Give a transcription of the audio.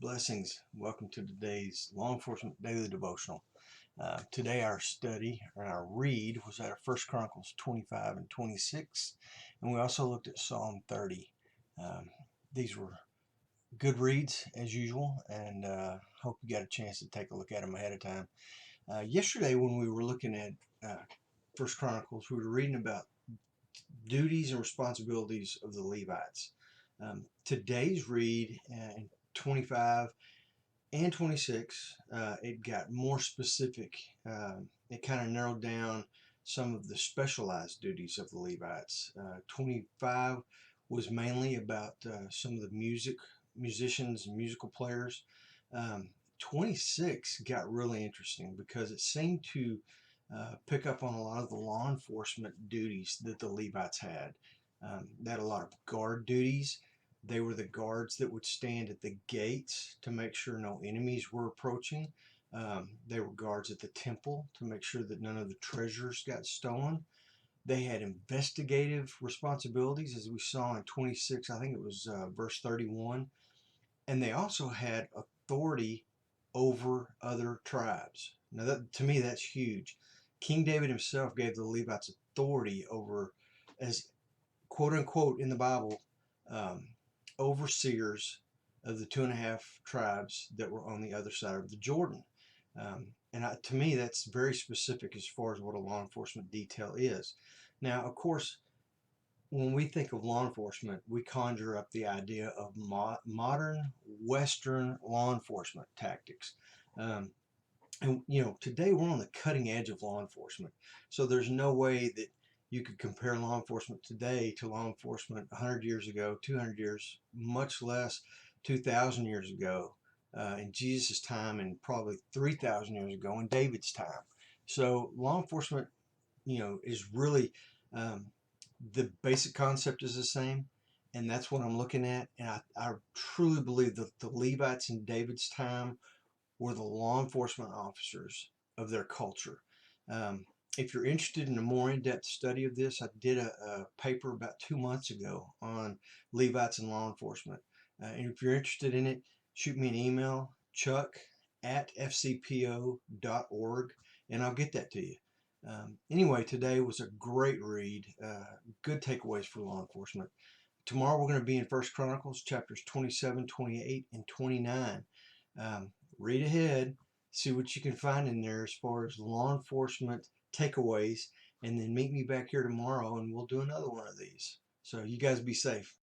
Blessings. Welcome to today's Law Enforcement Daily Devotional. Today our study, or our read, was out of 1 Chronicles 25 and 26, and we also looked at Psalm 30. These were good reads, as usual, and hope you got a chance to take a look at them ahead of time. Yesterday, when we were looking at 1 Chronicles, we were reading about duties and responsibilities of the Levites. Today's read in 25 and 26, it got more specific. It kind of narrowed down some of the specialized duties of the Levites. 25 was mainly about some of the musicians and musical players. 26 got really interesting because it seemed to pick up on a lot of the law enforcement duties that the Levites had. They had a lot of guard duties. They were the guards that would stand at the gates to make sure no enemies were approaching. They were guards at the temple to make sure that none of the treasures got stolen. They had investigative responsibilities, as we saw in 26, I think it was verse 31. And they also had authority over other tribes. Now, to me, that's huge. King David himself gave the Levites authority over, as quote unquote in the Bible, overseers of the 2.5 tribes that were on the other side of the Jordan. To me, that's very specific as far as what a law enforcement detail is. Now, of course, when we think of law enforcement, we conjure up the idea of modern Western law enforcement tactics. Today we're on the cutting edge of law enforcement. So there's no way that you could compare law enforcement today to law enforcement 100 years ago, 200 years, much less 2,000 years ago, in Jesus' time, and probably 3,000 years ago in David's time. So law enforcement, is really, the basic concept is the same, and that's what I'm looking at. And I truly believe that the Levites in David's time were the law enforcement officers of their culture. If you're interested in a more in-depth study of this, I did a paper about 2 months ago on Levites and law enforcement. And if you're interested in it, shoot me an email, chuck@fcpo.org, and I'll get that to you. Anyway, today was a great read. Good takeaways for law enforcement. Tomorrow we're going to be in 1 Chronicles chapters 27, 28, and 29. Read ahead, see what you can find in there as far as law enforcement takeaways, and then meet me back here tomorrow and we'll do another one of these. So you guys be safe.